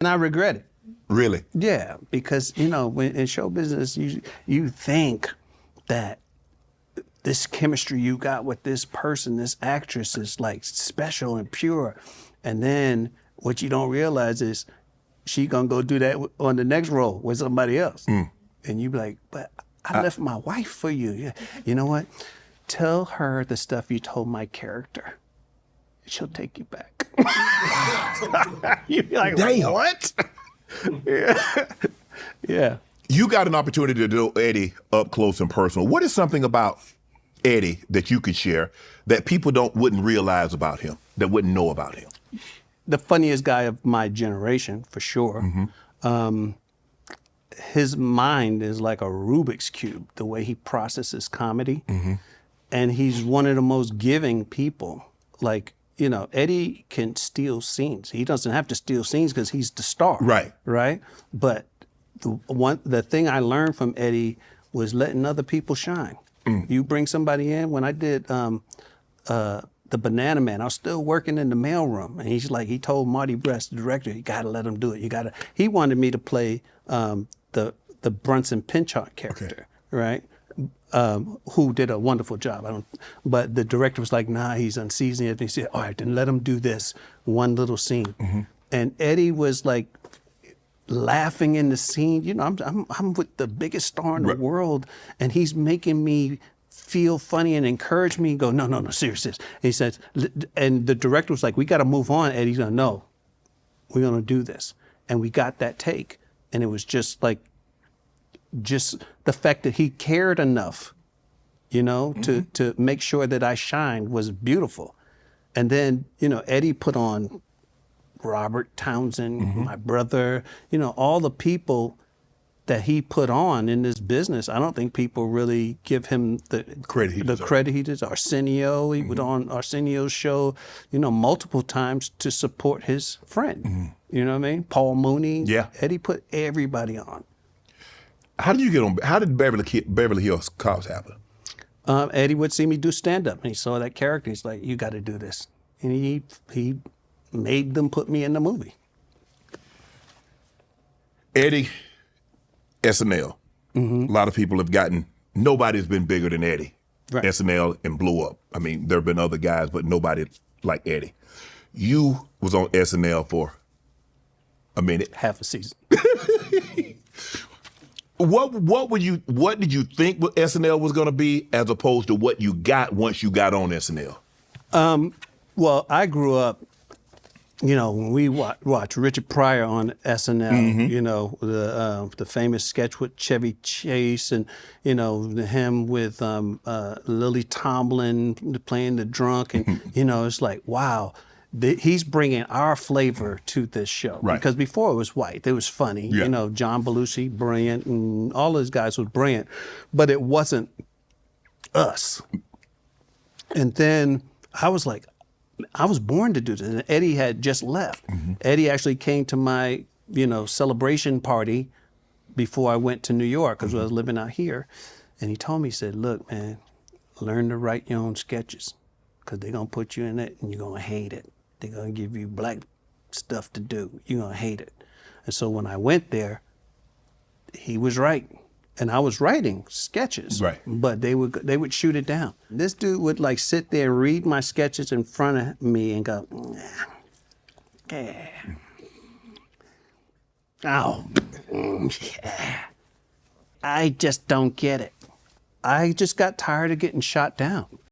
And I regret it. Really? Yeah, because, you know, when in show business, you think that this chemistry you got with this person, this actress is like special and pure. And then what you don't realize is she gonna go do that on the next role with somebody else. And you be like, but I left my wife for you. Yeah. You know what? Tell her the stuff you told my character. She'll take you back. You be like, damn. What? Yeah. Yeah. You got an opportunity to do Eddie up close and personal. What is something about Eddie that you could share that people wouldn't realize about him, that wouldn't know about him? The funniest guy of my generation, for sure. His mind is like a Rubik's Cube, the way he processes comedy. And he's one of the most giving people. Like, you know, Eddie can steal scenes. He doesn't have to steal scenes because he's the star. Right. Right? But the thing I learned from Eddie was letting other people shine. You bring somebody in. When I did the Banana Man, I was still working in the mailroom, and he told Marty Brest, the director, you got to let him do it. He wanted me to play the Brunson Pinchot character, right? Who did a wonderful job. But the director was like, nah, he's unseasoned. And he said, all right, then let him do this one little scene. And Eddie was like laughing in the scene. You know, I'm with the biggest star in the world, and he's making me feel funny and encourage me and go, no, serious. He says, and the director was like, we got to move on. Eddie's going, no, we're going to do this. And we got that take. And it was just the fact that he cared enough, you know, to make sure that I shined was beautiful. And then, you know, Eddie put on Robert Townsend, my brother, you know, all the people that he put on in this business. I don't think people really give him the credit he deserves. Arsenio, he was on Arsenio's show, you know, multiple times to support his friend. You know what I mean? Paul Mooney. Yeah. Eddie put everybody on. How did you get on? How did Beverly Hills Cops happen? Eddie would see me do stand-up, and he saw that character. He's like, you got to do this. And he made them put me in the movie. Eddie, SNL. A lot of people have nobody's been bigger than Eddie. Right. SNL and blew up. I mean, there have been other guys, but nobody like Eddie. You was on SNL for a minute. Half a season. What did you think SNL was going to be as opposed to what you got once you got on SNL? Well, I grew up, you know, when we watch Richard Pryor on SNL, you know, the famous sketch with Chevy Chase, and, you know, him with Lily Tomlin playing the drunk, and, you know, it's like, wow. He's bringing our flavor to this show. Right. Because before it was white. It was funny. Yeah. You know, John Belushi, brilliant, and all those guys was brilliant. But it wasn't us. And then I was like, I was born to do this. And Eddie had just left. Eddie actually came to my, you know, celebration party before I went to New York, because I was living out here. And he told me, he said, look, man, learn to write your own sketches, because they're going to put you in it and you're going to hate it. They're going to give you black stuff to do. You're going to hate it. And so when I went there, he was right. And I was writing sketches, but they would shoot it down. This dude would like sit there, read my sketches in front of me and go, yeah. Oh, yeah. I just don't get it. I just got tired of getting shot down.